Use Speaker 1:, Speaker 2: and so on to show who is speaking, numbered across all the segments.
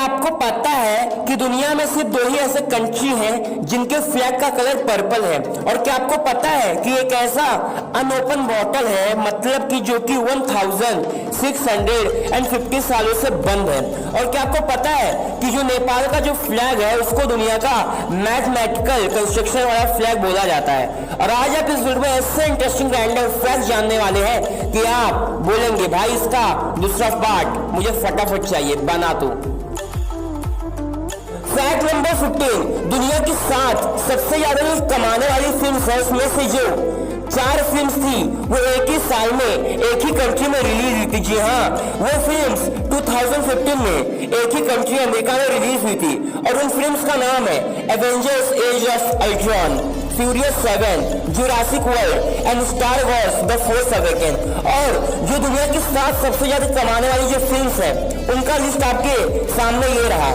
Speaker 1: आपको पता है कि दुनिया में सिर्फ दो ही ऐसे कंट्री हैं जिनके फ्लैग का कलर पर्पल है? और क्या आपको पता है कि एक ऐसा अनओपन बॉटल है, मतलब कि जो कि 1650 सालों से बंद है? और क्या आपको पता है कि जो नेपाल का जो फ्लैग है उसको दुनिया का मैथमेटिकल कंस्ट्रक्शन वाला फ्लैग बोला जाता है? और आज आप इस वीडियो में ऐसे इंटरेस्टिंग रैंडम फैक्ट जानने वाले हैं कि आप बोलेंगे भाई इसका दूसरा पार्ट मुझे फटाफट चाहिए, बना दो। फैक्ट नंबर 15, दुनिया की 7 सबसे ज्यादा कमाने वाली फिल्म है, उसमें से जो 4 फिल्म्स थी वो एक ही साल में एक ही कंट्री में रिलीज हुई थी। जी हाँ, वो फिल्म्स 2015 में एक ही कंट्री अमेरिका में रिलीज हुई थी और उन फिल्म्स का नाम है Avengers Age of Ultron, Furious 7, Jurassic World and Star Wars the Force Awaken. और जो दुनिया की 7 सबसे ज्यादा कमाने वाली जो फिल्म्स है उनका लिस्ट आपके सामने ये रहा।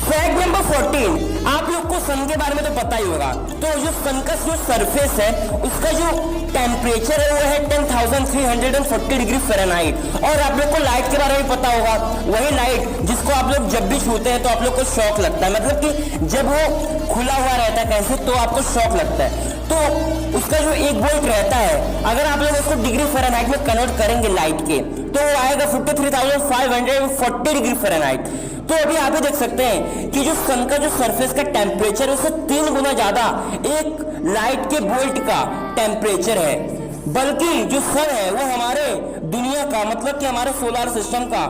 Speaker 1: फैक्ट नंबर 14, आप लोग को सन के बारे में तो पता ही होगा। तो जो सन का जो सरफेस है उसका जो टेम्परेचर है वो है 10,340 डिग्री फ़ारेनहाइट। और आप लोग को लाइट के बारे में पता होगा, वही लाइट जिसको आप लोग जब भी छूते हैं तो आप लोग को शॉक लगता है, मतलब कि जब वो खुला हुआ रहता है कैसे तो आपको शॉक लगता है। तो उसका जो 1 वोल्ट रहता है, अगर आप लोग उसको डिग्री फ़ारेनहाइट में कन्वर्ट करेंगे लाइट के, तो वो आएगा 53,540 डिग्री फ़ारेनहाइट। तो अभी आप ही देख सकते हैं कि जो सन का जो सरफेस का टेम्परेचर है उससे 3 गुना ज्यादा एक लाइट के वोल्ट का टेम्परेचर है। बल्कि जो सन है वो हमारे दुनिया का, मतलब कि हमारे सोलर सिस्टम का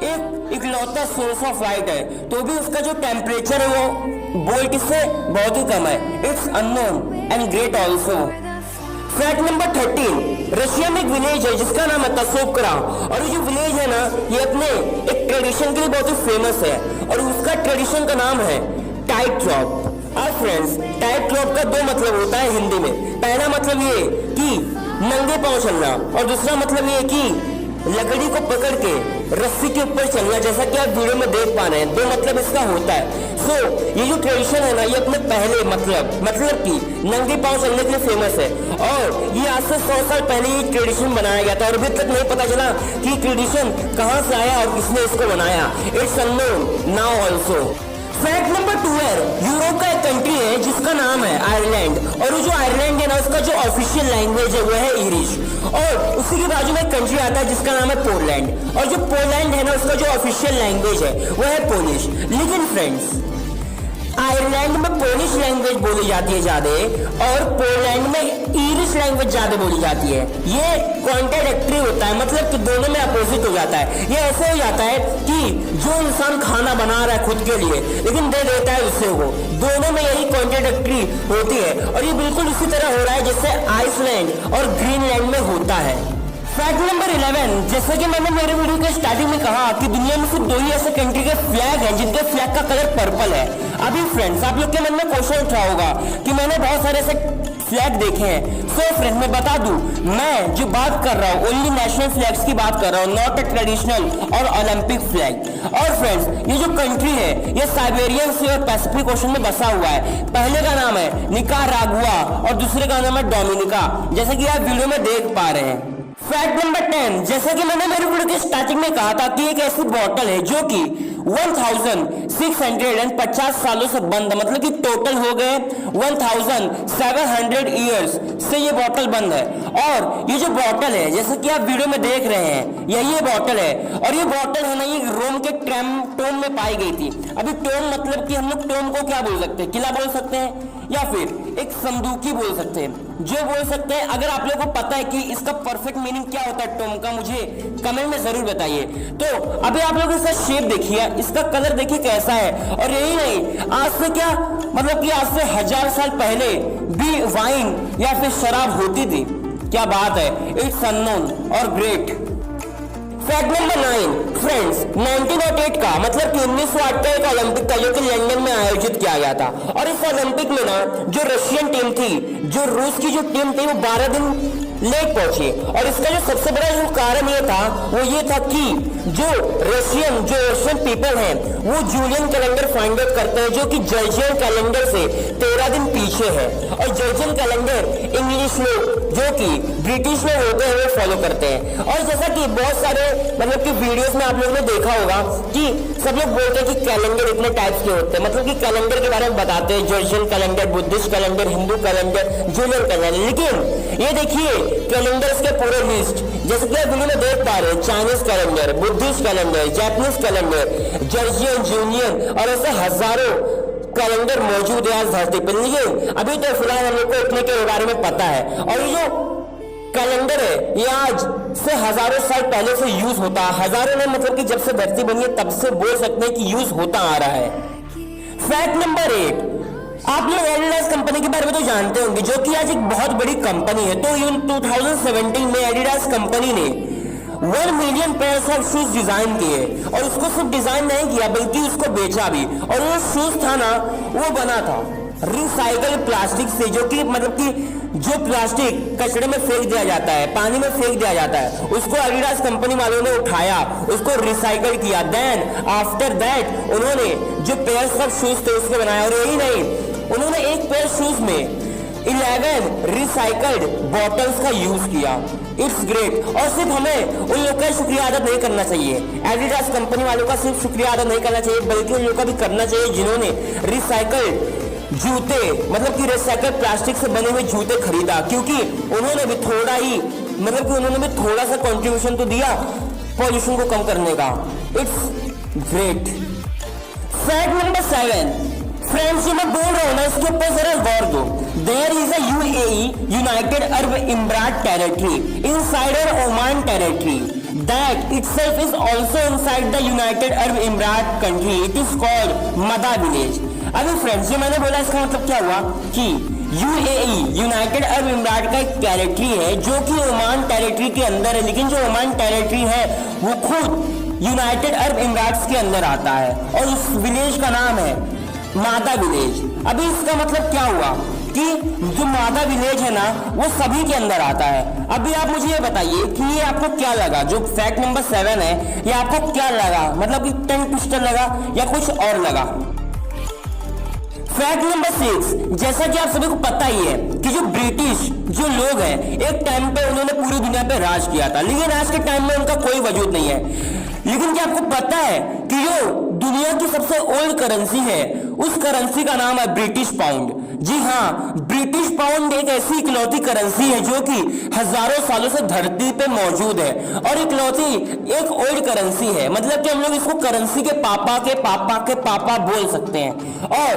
Speaker 1: एक इकलौता सोर्स ऑफ लाइट है, तो भी उसका जो टेम्परेचर है वो वोल्ट से बहुत ही कम है। It's unknown and great also. Fact number 13, Russia में एक विलेज है जिसका नाम है तसोकरा। और ये जो विलेज है ना, ये अपने एक ट्रेडिशन के लिए बहुत ही फेमस है और उसका ट्रेडिशन का नाम है टाइट ड्रॉप। और फ्रेंड्स, टाइट ड्रॉप का 2 मतलब होता है हिंदी में। पहला मतलब ये कि नंगे पांव चलना और दूसरा मतलब ये कि लकड़ी को पकड़ के रस्सी के ऊपर चलना, जैसा कि आप वीडियो में देख पा रहे हैं। 2 मतलब इसका होता है। सो ये जो ट्रेडिशन है ना, ये अपने पहले मतलब कि नंगे पांव चलने के लिए फेमस है और ये आज से 100 साल पहले ये ट्रेडिशन बनाया गया था और अभी तक नहीं पता चला कि ट्रेडिशन कहां से आया और किसने इसको बनाया। It's unknown now also. Fact number 12, Europe का एक कंट्री है जिसका नाम है आयरलैंड। और वो जो आयरलैंड है ना, उसका जो ऑफिशियल लैंग्वेज है वो है ईरिश। और उसी के बाजू में एक कंट्री आता है जिसका नाम है पोलैंड। और जो पोलैंड है ना, उसका जो ऑफिशियल लैंग्वेज है वो है पोलिश। लेकिन फ्रेंड्स, आयरलैंड में पोलिश लैंग्वेज बोली जाती है ज्यादा और पोलैंड में ईरिश लैंग्वेज ज्यादा बोली जाती है। ये कॉन्ट्राडिक्टरी होता है, मतलब कि दोनों में अपोजिट हो जाता है। ये ऐसे हो जाता है कि जो इंसान खाना बना रहा है खुद के लिए लेकिन दे देता है दूसरे को, दोनों में यही कॉन्ट्राडिक्टरी होती है। और ये बिल्कुल इसी तरह हो रहा है जैसे आइसलैंड और ग्रीनलैंड में होता है। फैक्ट नंबर 11, जैसे कि मैंने मेरे वीडियो के स्टार्टिंग में कहा कि दुनिया में सिर्फ 2 ही ऐसे कंट्री के फ्लैग हैं जिनके फ्लैग का कलर पर्पल है। अभी फ्रेंड्स, आप लोग के मन में क्वेश्चन उठा होगा कि मैंने बहुत सारे ऐसे फ्लैग देखे हैं। सो फ्रेंड्स, मैं बता दूं, मैं जो बात कर रहा हूँ ओनली नेशनल फ्लैग्स की बात कर रहा हूँ, नॉट अ ट्रेडिशनल और ओलंपिक फ्लैग। और फ्रेंड्स, ये जो कंट्री है ये साइबेरियन सी और पैसिफिक ओशन में बसा हुआ है। पहले का नाम है निकारागुआ और दूसरे का नाम है डोमिनिका, जैसे कि आप वीडियो में देख पा रहे हैं। फैक्ट नंबर 10, जैसा कि मैंने मेरे वीडियो के स्टार्टिंग में कहा था कि एक ऐसी बॉटल है जो कि 1650 सालों से बंद है, मतलब कि टोटल हो गए 1700 ईयर्स से ये बॉटल बंद है। और ये जो बॉटल है, जैसे कि आप वीडियो में देख रहे हैं, यही ये बॉटल है। और ये बॉटल है ना, ये रोम के टोम में पाई गई थी। अभी टोम मतलब कि हम लोग टोम को क्या बोल सकते हैं, किला बोल सकते हैं या फिर एक संदूकी बोल सकते हैं, जो बोल सकते हैं। अगर आप लोगों को पता है कि इसका परफेक्ट मीनिंग क्या होता है टोम का, मुझे कमेंट में जरूर बताइए। तो अभी आप लोग इसका शेप देखिए, इसका कलर देखिए कैसा है। और यही नहीं, आज से क्या मतलब कि आज से 1000 साल पहले भी वाइन या फिर शराब होती थी। क्या बात है, इट्स अननोन और ग्रेट। फैक्ट नंबर 9, फ्रेंड्स, 1908 का मतलब कि 1908 का एक ओलंपिक था जो कि लंदन में आयोजित किया गया था। और इस ओलंपिक में ना जो रशियन टीम थी, जो रूस की जो टीम थी, वो 12 दिन लेट पहुंची। और इसका जो सबसे बड़ा जो कारण ये था वो ये था कि जो रशियन पीपल हैं वो जूलियन कैलेंडर फाइंड आउट करते हैं जो कि जर्जियन कैलेंडर से 13 दिन पीछे है। और जर्जियन कैलेंडर इंग्लिश लोग जो कि ब्रिटिश लोग होते हैं वो फॉलो करते हैं। और जैसा कि बहुत सारे मतलब कि वीडियोस में आप लोगों ने देखा होगा कि सब लोग बोलते हैं कि कैलेंडर इतने टाइप्स के होते हैं, मतलब कि कैलेंडर के बारे में बताते हैं, जर्जियन calendar, Buddhist calendar, Hindu calendar, Julian calendar. लेकिन ये देखिए कैलेंडर्स के पूरे लिस्ट, जैसे कि आप वीडियो में देख पा रहे हैं, Chinese calendar, Buddhist calendar, Japanese calendar, जर्जियन, जूलियन और ऐसे हजारों कैलेंडर मौजूद है आज धरती पर। लेकिन अभी तो फिलहाल हम लोग को इतने के बारे में पता है। और ये जो कैलेंडर है ये आज से हजारों साल पहले से यूज होता है, हजारों ने मतलब कि जब से धरती बनी है तब से बोल सकते हैं कि यूज होता आ रहा है। फैक्ट नंबर 8, आप लोग एडिडास कंपनी के बारे में तो जानते होंगे जो कि आज एक बहुत बड़ी कंपनी है। तो 2017 में एडिडास कंपनी ने 1 million pairs of shoes design किए और उसको सिर्फ डिजाइन नहीं किया बल्कि उसको बेचा भी। और वो शूज था ना वो बना था रिसाइकल प्लास्टिक से, जो कि मतलब कि जो प्लास्टिक कचरे में फेंक दिया जाता है, पानी में फेंक दिया जाता है, उसको एडिडास कंपनी वालों ने उठाया, उसको रिसाइकल किया। देन आफ्टर दैट उन्होंने जो पेयर्स ऑफ शूज थे उसको बनाया। और यही नहीं, उन्होंने एक पेयर शूज में 11 रिसाइकल्ड बॉटल्स का यूज किया। It's great. और सिर्फ हमें उन लोग का शुक्रिया अदा नहीं करना चाहिए, एडिडास कंपनी वालों का सिर्फ शुक्रिया अदा नहीं करना चाहिए, बल्कि उन लोग का भी करना चाहिए जिन्होंने रिसाइकल्ड जूते मतलब कि रिसाइकल प्लास्टिक से बने हुए जूते खरीदा, क्योंकि उन्होंने भी थोड़ा ही मतलब कि उन्होंने भी थोड़ा सा कंट्रीब्यूशन तो दिया पॉल्यूशन को कम करने का। It's great. Fact number 7, friends जो मैं बोल रहा हूं ना इसके ऊपर जरा गौर दो। There is a UAE United Arab Emirates territory inside Oman territory that itself is also inside the United Arab Emirates country. It is called Mada Village. अभी फ्रेंड्स जो मैंने बोला इसका मतलब क्या हुआ कि UAE यूनाइटेड अरब इमरात का एक टेरिटरी है जो कि ओमान टेरिटरी के अंदर है, लेकिन जो ओमान टेरिटरी है वो खुद यूनाइटेड अरब इमराट्स के अंदर आता है और उस विलेज का नाम है मादा विलेज। अभी इसका मतलब क्या हुआ कि जो मादा विलेज है ना वो सभी के अंदर आता है। अभी आप मुझे ये बताइए कि ये आपको क्या लगा, जो फैक्ट नंबर 7 है ये आपको क्या लगा, मतलब कि टंग ट्विस्टर लगा या कुछ और लगा। फैक्ट नंबर 6, जैसा कि आप सभी को पता ही है कि जो ब्रिटिश जो लोग हैं एक टाइम पे उन्होंने पूरी दुनिया पे राज किया था, लेकिन आज के टाइम में उनका कोई वजूद नहीं है। लेकिन क्या आपको पता है कि जो दुनिया की सबसे ओल्ड करेंसी है उस करेंसी का नाम है ब्रिटिश पाउंड। जी हाँ, ब्रिटिश पाउंड एक ऐसी इकलौती करेंसी है जो कि हजारों सालों से धरती पे मौजूद है और इकलौती एक ओल्ड करेंसी है, मतलब कि हम लोग इसको करेंसी के पापा के पापा के पापा बोल सकते हैं। और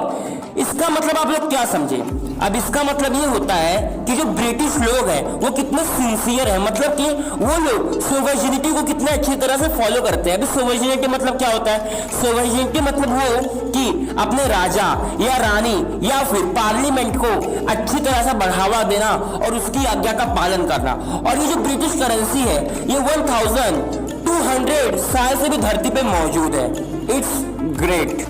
Speaker 1: इसका मतलब आप लोग क्या समझे, अब इसका मतलब ये होता है कि जो ब्रिटिश लोग हैं वो कितने सिंसियर हैं, मतलब कि वो लोग सोवर्जिनिटी को कितने अच्छी तरह से फॉलो करते हैं। अभी सोवर्जिनिटी मतलब क्या होता है, सोवर्जिनिटी मतलब वो कि अपने राजा या रानी या फिर पार्लियामेंट को अच्छी तरह से बढ़ावा देना और उसकी आज्ञा का पालन करना। और ये जो ब्रिटिश करेंसी है ये 1200 साल से भी धरती पे मौजूद है। It's great.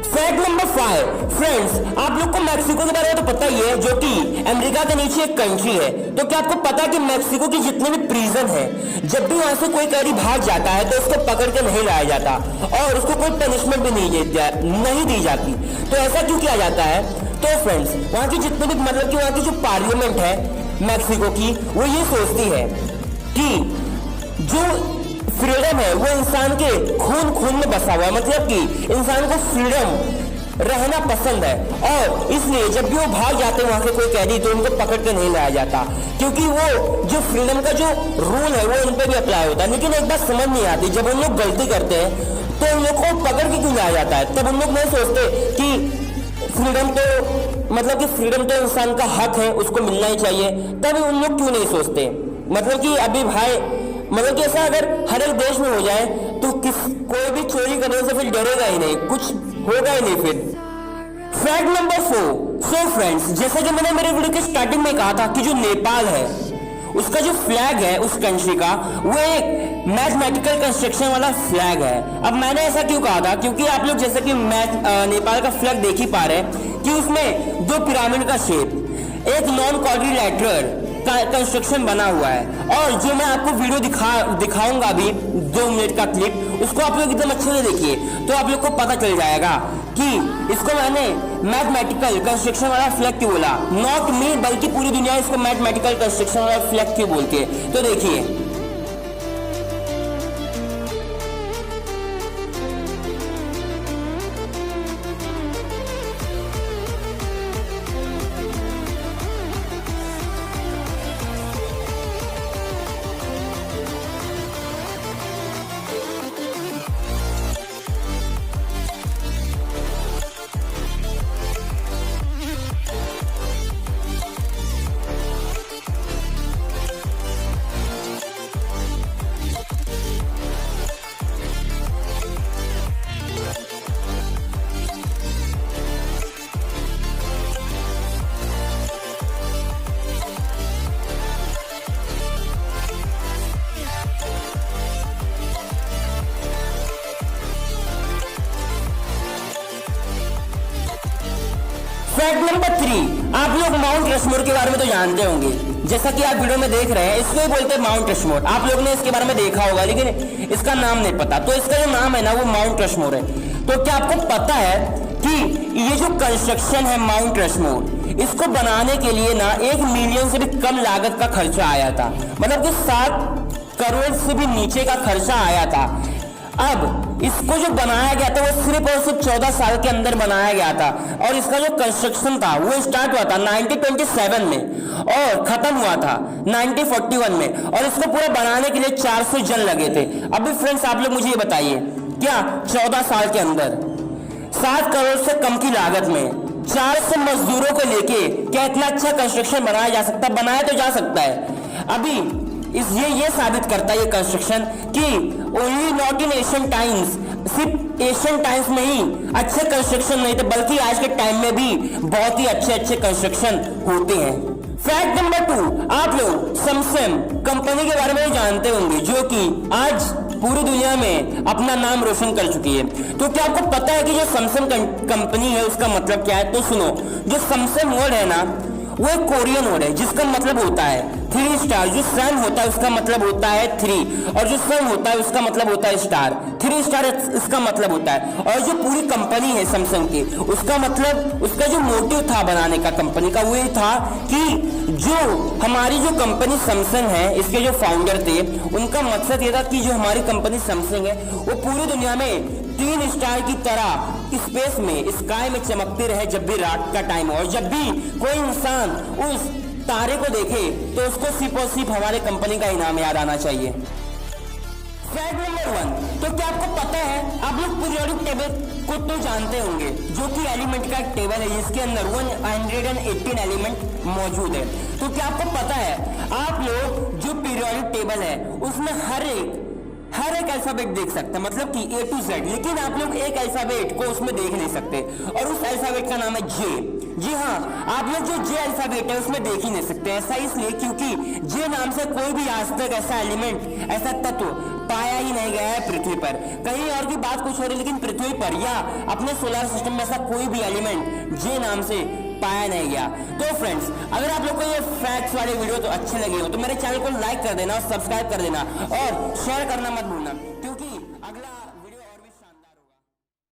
Speaker 1: Fact number 5, friends आप लोग को मैक्सिको के बारे में तो पता ही है जो कि अमेरिका के नीचे एक कंट्री है। तो क्या आपको पता है कि मैक्सिको की जितने भी प्रिजन है जब भी वहां से कोई कैदी भाग जाता है तो उसको पकड़ के नहीं लाया जाता और उसको कोई पनिशमेंट भी नहीं दी जाती। तो ऐसा क्यों किया जाता है? तो फ्रेंड्स वहां की जितने भी मतलब कि वहां की जो पार्लियामेंट है मैक्सिको की वो ये सोचती है कि जो फ्रीडम है वो इंसान के खून में बसा हुआ है, मतलब कि इंसान को फ्रीडम रहना पसंद है और इसलिए जब भी वो भाग जाते हैं वहां से कोई कैदी तो उनको पकड़ के नहीं लाया जाता, क्योंकि वो जो फ्रीडम का जो रूल है वो उन पर भी अप्लाई होता है। लेकिन एक बात समझ नहीं आती, जब उन लोग गलती करते हैं तो उन लोग को पकड़ के क्यों लाया जाता है? तब उन लोग नहीं सोचते कि फ्रीडम तो मतलब कि फ्रीडम तो इंसान का हक है, उसको मिलना ही चाहिए। तभी उन लोग क्यों नहीं सोचते? मतलब कि अभी भाई मतलब कि ऐसा अगर हर एक देश में हो जाए तो कोई भी चोरी करने से फिर डरेगा ही नहीं, कुछ होगा ही नहीं फिर। फैक्ट नंबर 4, सो फ्रेंड्स जैसा कि मैंने मेरे वीडियो के स्टार्टिंग में कहा था कि जो नेपाल है उसका जो फ्लैग है उस कंट्री का वो एक मैथमेटिकल कंस्ट्रक्शन वाला फ्लैग है। अब मैंने ऐसा क्यों कहा था, क्योंकि आप लोग जैसे कि नेपाल का फ्लैग देख ही पा रहे हैं कि उसमें 2 पिरामिड का शेप, एक नॉन क्वाड्रिलैटरल कंस्ट्रक्शन बना हुआ है। और जो मैं आपको वीडियो दिखाऊंगा अभी 2 मिनट का क्लिप, उसको आप लोग एकदम अच्छे से देखिए तो आप लोग को पता चल जाएगा कि इसको मैंने मैथमेटिकल कंस्ट्रक्शन वाला फ्लैग क्यों बोला। नॉट मी, बल्कि पूरी दुनिया इसको मैथमेटिकल कंस्ट्रक्शन वाला फ्लैग क्यों बोलती है। तो देखिए, फैक्ट नंबर 3, आप लोग माउंट रशमोर के बारे में तो जानते होंगे। जैसा कि आप वीडियो में देख रहे हैं, इसको ही बोलते हैं माउंट रशमोर। आप लोगों ने इसके बारे में देखा होगा, लेकिन इसका नाम नहीं पता। तो इसका जो नाम है ना, वो माउंट रशमोर है। तो क्या आपको पता है कि ये जो कंस्ट्रक्शन है माउंट रशमोर, इसको बनाने के लिए ना 1 मिलियन से भी कम लागत का खर्चा आया था। मतलब कि 7 करोड़ से भी नीचे का खर्चा आया था। अब इसको जो बनाया गया था वो सिर्फ और सिर्फ 14 साल के अंदर बनाया गया था। और इसका जो कंस्ट्रक्शन था वो स्टार्ट हुआ था 1927 में और खत्म हुआ था 1941 में। और इसको पूरा बनाने के लिए 400 जन लगे थे। अभी फ्रेंड्स आप लोग मुझे ये बताइए, क्या 14 साल के अंदर 7 करोड़ से कम की लागत में 400 मजदूरों को लेके क्या इतना अच्छा कंस्ट्रक्शन बनाया जा सकता है? बनाया तो जा सकता है। अभी ये साबित करता है ये कंस्ट्रक्शन कि only not in Asian times, सिर्फ एशियन टाइम्स में ही अच्छे कंस्ट्रक्शन नहीं थे, बल्कि आज के टाइम में भी बहुत ही अच्छे कंस्ट्रक्शन होते हैं। फैक्ट नंबर 2, आप लोग सैमसंग कंपनी के बारे में जानते होंगे, जो कि आज पूरी दुनिया में अपना नाम रोशन कर चुकी है। तो क्या आपको पता है कि जो सैमसंग कंपनी है उसका मतलब क्या है? तो सुनो, जो सैमसंग वर्ड है ना, वो एक कोरियन वर्ड है जिसका मतलब होता है 3 स्टार। जो सन होता है उसका मतलब होता है 3, और जो सन होता है उसका मतलब होता है स्टार। 3 स्टार इसका मतलब होता है। और जो पूरी कंपनी है सैमसंग की, उसका मतलब, उसका जो मोटिव था बनाने का कंपनी का, वो ये था कि जो हमारी जो कंपनी सैमसंग है, इसके जो फाउंडर थे, उनका मकसद ये था कि जो हमारी कंपनी सैमसंग है वो पूरी दुनिया में 3 स्टार की तरह स्पेस में, स्काई में चमकती रहे जब भी रात का टाइम हो। और जब भी कोई इंसान उस तारे को देखे तो उसको सिर्फ और सिर्फ हमारे कंपनी का इनाम याद आना चाहिए। फैक्ट नंबर 1, तो क्या आपको पता है, आप लोग पीरियोडिक टेबल को तो जानते होंगे, जो कि एलिमेंट का एक टेबल है जिसके अंदर 118 एलिमेंट मौजूद है। तो क्या आपको पता है, आप लोग जो पीरियोडिक टेबल है उसमें हर एक अल्फाबेट देख सकते हैं, मतलब कि A to Z। लेकिन आप लोग एक अल्फाबेट को उसमें देख नहीं सकते, और उस अल्फाबेट का नाम है J। जी हाँ, आप लोग जो J अल्फाबेट है उसमें देख ही नहीं सकते। ऐसा इसलिए क्योंकि J नाम से कोई भी आज तक ऐसा एलिमेंट, ऐसा तत्व पाया ही नहीं गया है पृथ्वी पर। कहीं और की बात कुछ हो रही है, लेकिन पृथ्वी पर या अपने सोलर सिस्टम में ऐसा कोई भी एलिमेंट J नाम से पाया नहीं गया। तो फ्रेंड्स, अगर आप लोग को ये फैक्ट्स वाले वीडियो तो अच्छे लगे हो तो मेरे चैनल को लाइक कर देना और सब्सक्राइब कर देना और शेयर करना मत भूलना।